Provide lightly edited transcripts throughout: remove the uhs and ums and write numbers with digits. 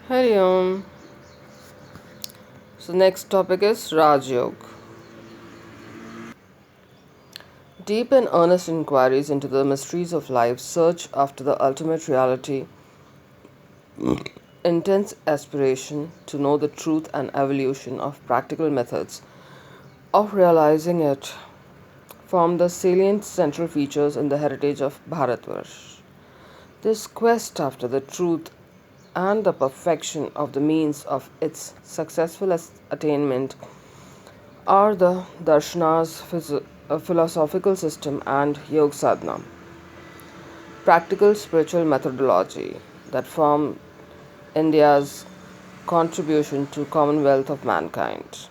Hari Om. So next topic is Raj Yoga. Deep and earnest inquiries into the mysteries of life, search after the ultimate reality, intense aspiration to know the truth and evolution of practical methods of realizing it form the salient central features in the heritage of Bharatvarsh. This quest after the truth and the perfection of the means of its successful attainment are the darshanas, philosophical system, and yoga sadhana, practical spiritual methodology that form India's contribution to commonwealth of mankind.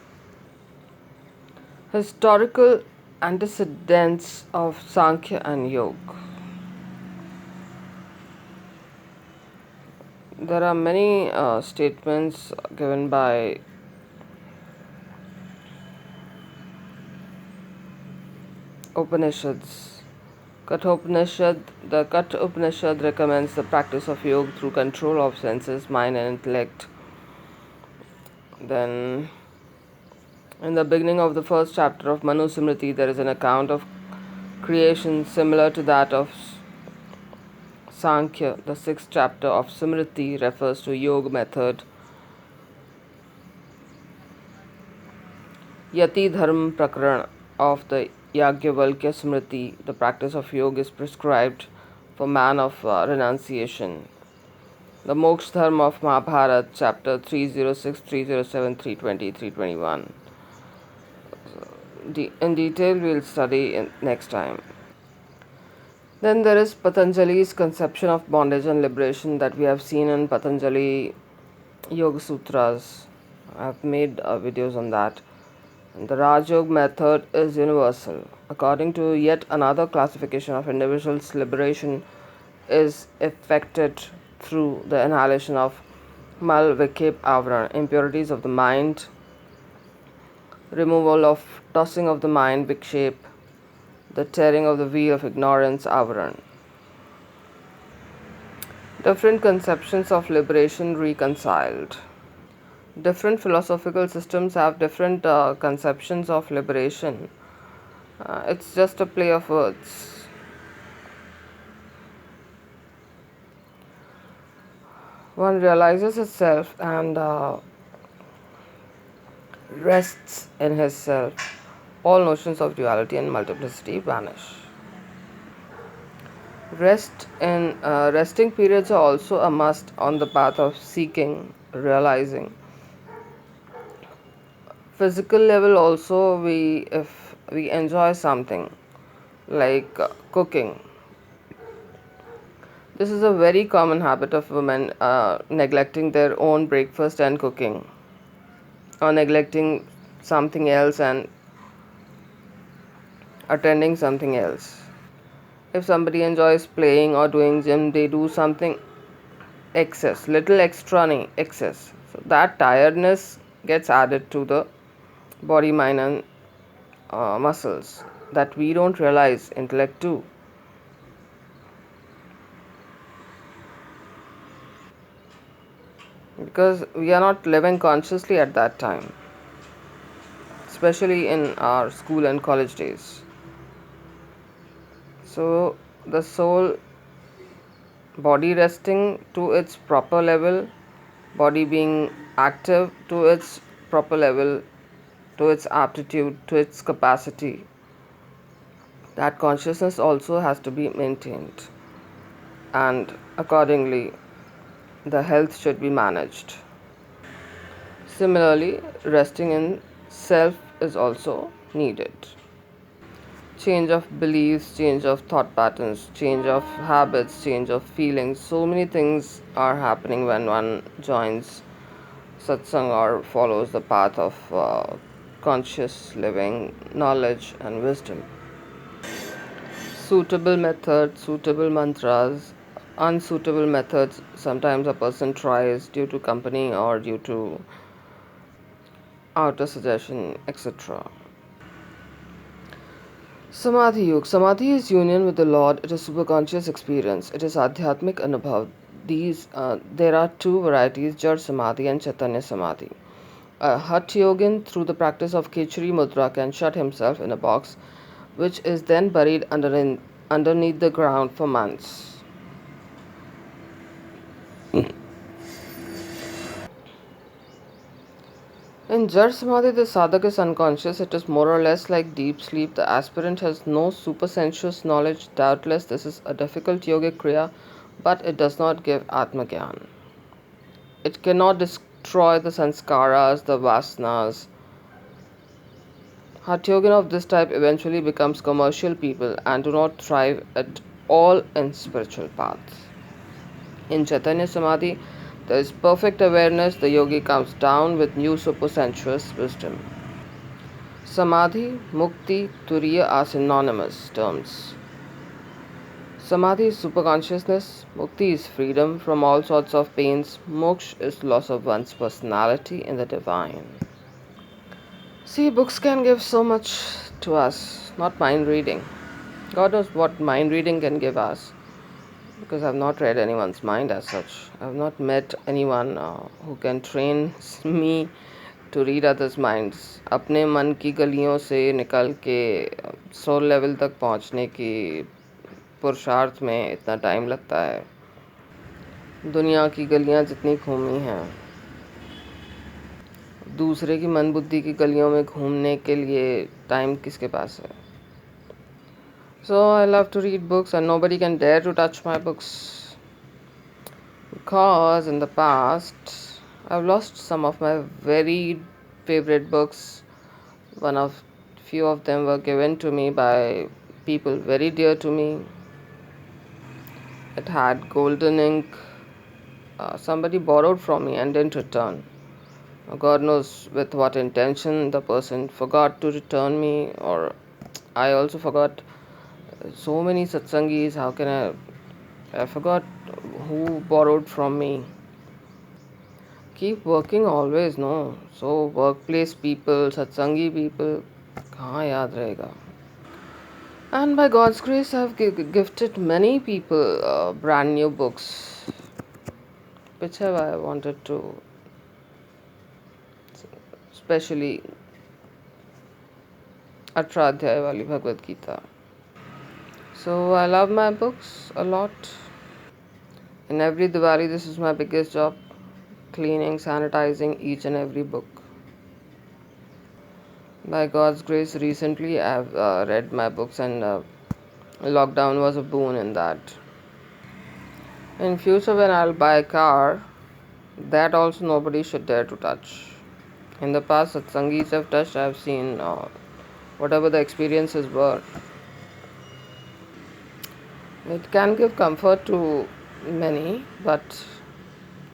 Historical antecedents of Sankhya and Yoga. There are many statements given by Upanishads. The Kat Upanishad recommends the practice of yoga through control of senses, mind, and intellect. Then, in the beginning of the first chapter of Manu Smriti, there is an account of creation similar to that of Sankhya. The sixth chapter of Smriti refers to yoga method. Yati Dharma Prakaran of the Yagyavalkya Smriti, the practice of yoga is prescribed for man of renunciation. The Moksha Dharma of Mahabharata, chapter 306, 307, 320, 321. In detail, we'll study in next time. Then there is Patanjali's conception of bondage and liberation that we have seen in Patanjali Yoga Sutras. I have made videos on that. And the Raj Yoga method is universal. According to yet another classification of individuals, liberation is effected through the annihilation of mal vikep avran, impurities of the mind, removal of tossing of the mind vikshep, the tearing of the wheel of ignorance avran. Different conceptions of liberation reconciled. Different philosophical systems have different conceptions of liberation. It's just a play of words. One realizes itself and rests in his self. All notions of duality and multiplicity vanish. Resting periods are also a must on the path of seeking, realizing. Physical level also, if we enjoy something like cooking. This is a very common habit of women, neglecting their own breakfast and cooking, or neglecting something else and attending something else. If somebody enjoys playing or doing gym, they do something excess, little extra excess. So that tiredness gets added to the body, mind, and muscles that we don't realize, intellect too. Because we are not living consciously at that time, especially in our school and college days. So the soul, body resting to its proper level, body being active to its proper level, to its aptitude, to its capacity, that consciousness also has to be maintained, and accordingly the health should be managed. Similarly, resting in self is also needed. Change of beliefs, change of thought patterns, change of habits, change of feelings. So many things are happening when one joins satsang or follows the path of conscious living, knowledge, and wisdom. Suitable methods, suitable mantras, unsuitable methods. Sometimes a person tries due to company or due to outer suggestion, etc. Samadhi Yoga. Samadhi is union with the Lord. It is superconscious experience. It is Adhyatmic Anubhav. There are two varieties, Jad Samadhi and Chaitanya Samadhi. A Hatha yogin, through the practice of Khichdi Mudra, can shut himself in a box, which is then buried underneath the ground for months. In Jad Samadhi, the sadhak is unconscious. It is more or less like deep sleep. The aspirant has no supersensuous knowledge. Doubtless, this is a difficult yogic kriya, but it does not give Atmagyan. It cannot destroy the sanskaras, the vasanas. Hatyogin of this type eventually becomes commercial people and do not thrive at all in spiritual paths. In Chaitanya Samadhi, there is perfect awareness. The yogi comes down with new supersensuous wisdom. Samadhi, Mukti, Turiya are synonymous terms. Samadhi is superconsciousness, Mukti is freedom from all sorts of pains, Moksha is loss of one's personality in the divine. See, books can give so much to us, not mind reading. God knows what mind reading can give us, because I've not read anyone's mind as such. I've not met anyone who can train me to read others' minds. अपने मन की गलियों से निकल के soul level तक पहुंचने की पुरुषार्थ में इतना टाइम लगता है. दुनिया की गलियां जितनी घूमी हैं, दूसरे की मन बुद्धि की गलियों में घूमने के लिए टाइम किसके पास है? So I love to read books and nobody can dare to touch my books, because in the past I've lost some of my very favorite books. Few of them were given to me by people very dear to me. It had golden ink. Somebody borrowed from me and didn't return. God knows with what intention the person forgot to return me, or I also forgot. So many satsangis, how can I forgot who borrowed from me. Keep working always, no? So workplace people, satsangi people, कहाँ याद रहेगा? And by God's grace, I've gifted many people brand new books, which have I wanted to, especially Atradhyay wali Bhagavad Gita. So I love my books a lot. In every Diwali, this is my biggest job, cleaning, sanitizing each and every book. By God's grace, recently I've read my books, and lockdown was a boon in that. In future, when I'll buy a car, that also nobody should dare to touch. In the past, satsangis have touched. I've seen whatever the experiences were. It can give comfort to many, but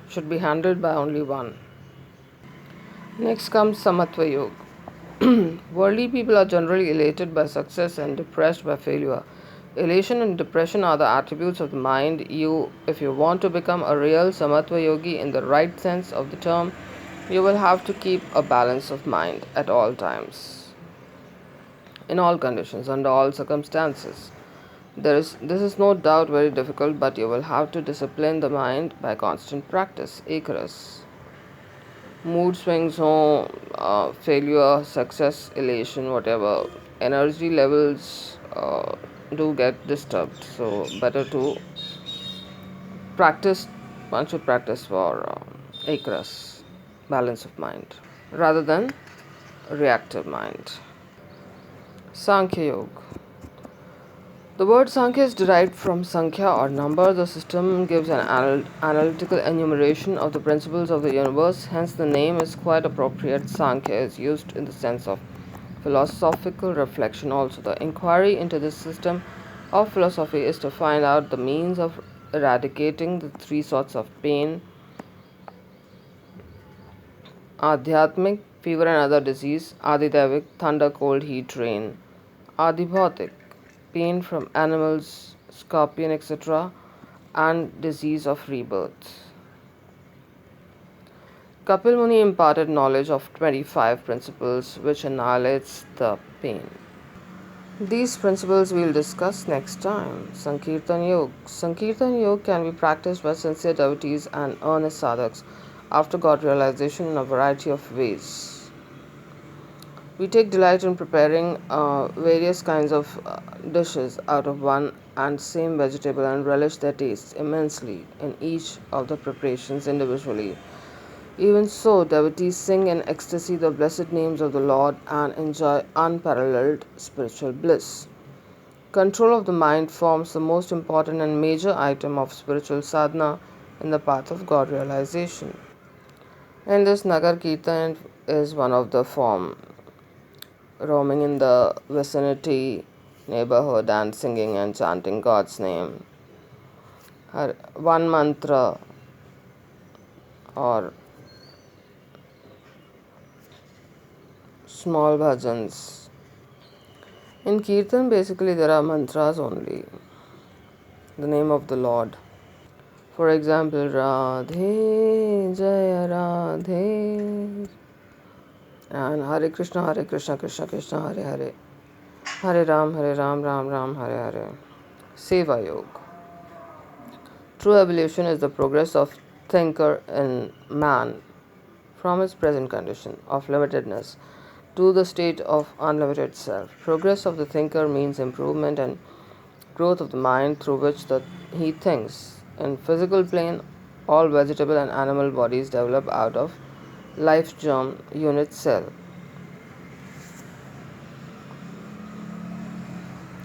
should be handled by only one. Next comes Samatva Yoga. Worldly people are generally elated by success and depressed by failure. Elation and depression are the attributes of the mind. If you want to become a real Samatva Yogi in the right sense of the term, you will have to keep a balance of mind at all times, in all conditions, under all circumstances. This is no doubt very difficult, but you will have to discipline the mind by constant practice. Icarus. Mood swings failure, success, elation, whatever. Energy levels do get disturbed. So better to practice. One should practice for Icarus, balance of mind, rather than reactive mind. Sankhya Yoga. The word Sankhya is derived from Sankhya or number. The system gives an analytical enumeration of the principles of the universe, hence, the name is quite appropriate. Sankhya is used in the sense of philosophical reflection also. The inquiry into this system of philosophy is to find out the means of eradicating the three sorts of pain: Adhyatmic, fever and other disease; Adidevik, thunder, cold, heat, rain; Adibhautik, pain from animals, scorpion, etc., and disease of rebirth. Kapil Muni imparted knowledge of 25 principles which annihilates the pain. These principles we'll discuss next time. Sankirtan Yoga. Sankirtan Yoga can be practiced by sincere devotees and earnest sadhaks after God realization in a variety of ways. We take delight in preparing various kinds of dishes out of one and same vegetable and relish their tastes immensely in each of the preparations individually. Even so, devotees sing in ecstasy the blessed names of the Lord and enjoy unparalleled spiritual bliss. Control of the mind forms the most important and major item of spiritual sadhana in the path of God realization. In this, Nagar Kirtan is one of the form, roaming in the vicinity, neighborhood, and singing and chanting God's name. One mantra or small bhajans. In Kirtan, basically, there are mantras only, the name of the Lord. For example, Radhe Jaya Radhe and Hare Krishna, Krishna Krishna, Hare Hare, Hare Ram, Ram Ram, Hare Hare. Seva Yoga. True evolution is the progress of thinker in man from his present condition of limitedness to the state of unlimited self. Progress of the thinker means improvement and growth of the mind through which he thinks. In physical plane, all vegetable and animal bodies develop out of life germ unit cell.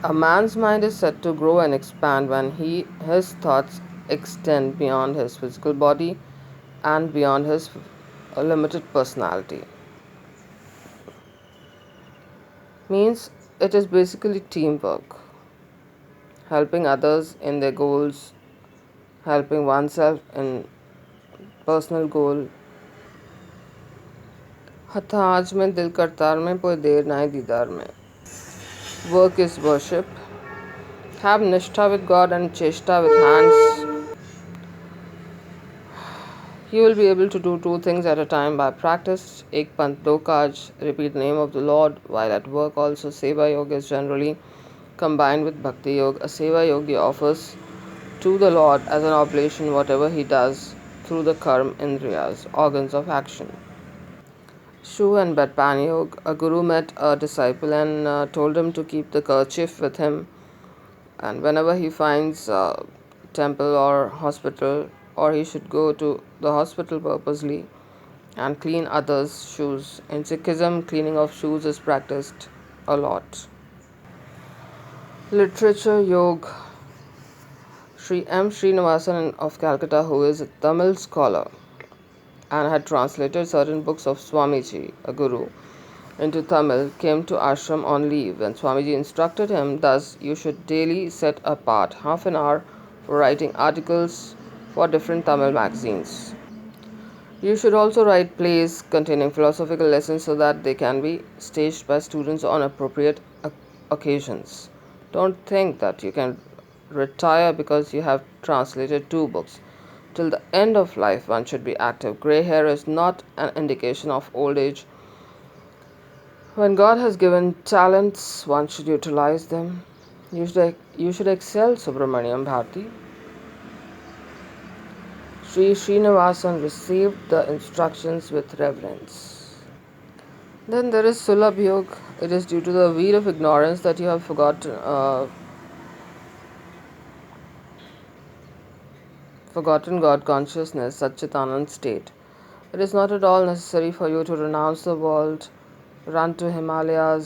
A man's mind is said to grow and expand when his thoughts extend beyond his physical body and beyond his limited personality. Means it is basically teamwork, helping others in their goals, helping oneself in personal goal. हथाज में दिल करतार में कोई देर नाई दीदार में. Work is worship. Have nishtha with God and cheshta with hands. You will be able to do two things at a time by practice. Ek pant do kaj. Repeat the name of the Lord while at work. Also, Seva Yoga is generally combined with Bhakti Yoga. A Seva Yogi offers to the Lord as an oblation whatever he does through the karma indriyas, organs of action. Shoe and bedpan yoga. A guru met a disciple and told him to keep the kerchief with him, and whenever he finds a temple or hospital, or he should go to the hospital purposely and clean others' shoes. In Sikhism, cleaning of shoes is practiced a lot. Literature Yoga. Sri M. Srinivasan of Calcutta, who is a Tamil scholar and had translated certain books of Swamiji, a guru, into Tamil, came to ashram on leave. When Swamiji instructed him, thus, you should daily set apart half an hour for writing articles for different Tamil magazines. You should also write plays containing philosophical lessons so that they can be staged by students on appropriate occasions. Don't think that you can retire because you have translated two books. Till the end of life, one should be active. Grey hair is not an indication of old age. When God has given talents, one should utilize them. You should excel, Subramaniam Bharti. Sri Srinivasan received the instructions with reverence. Then there is Sulabh Yoga. It is due to the weed of ignorance that you have forgotten God consciousness, Satchitanand state. It is not at all necessary for you to renounce the world, run to Himalayan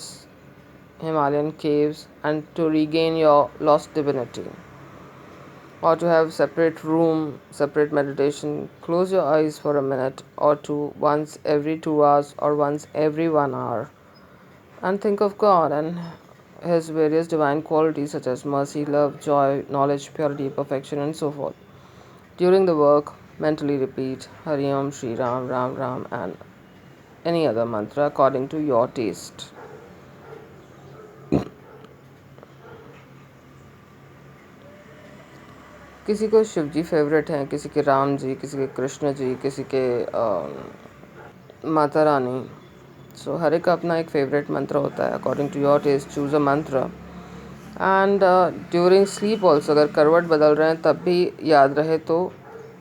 caves, and to regain your lost divinity, or to have separate room, separate meditation. Close your eyes for a minute or two, once every 2 hours or once every 1 hour, and think of God and His various divine qualities such as mercy, love, joy, knowledge, purity, perfection, and so forth. During the work, mentally repeat Hari Om, Shri Ram, Ram Ram, and any other mantra according to your taste. किसी को शिव जी favourite हैं, किसी के राम जी, किसी के कृष्ण जी, किसी के माता रानी. सो हर एक का अपना एक फेवरेट मंत्र होता है. According to your taste choose a मंत्र. एंड ड्यूरिंग स्लीप ऑल्सो, अगर करवट बदल रहे हैं तब भी याद रहे तो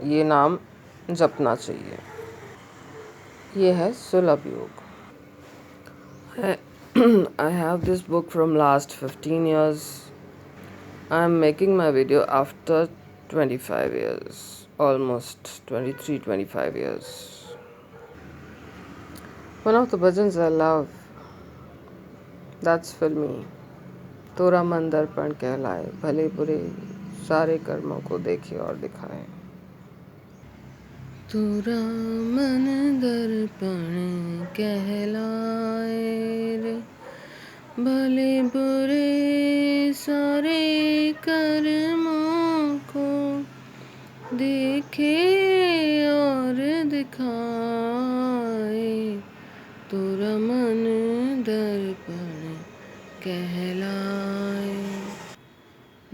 ये नाम जपना चाहिए. ये है सुलभ योग. I have this book from last 15 years. I am making my video after 25 years, almost 23, 25 years. One of the bhajans I love, that's filmy. तोरा मन दर्पण कहलाए, भले बुरे सारे कर्मों को देखे और दिखाए. तोरा मन दर्पण कहलाए रे, भले बुरे सारे कर्मों को देखे और दिखाए. तोरा मन दर्पण कहलाए.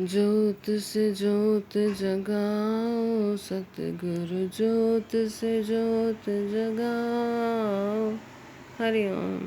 ज्योत से ज्योत जगाओ सतगुरु, ज्योत से ज्योत जगाओ. हरि ओम.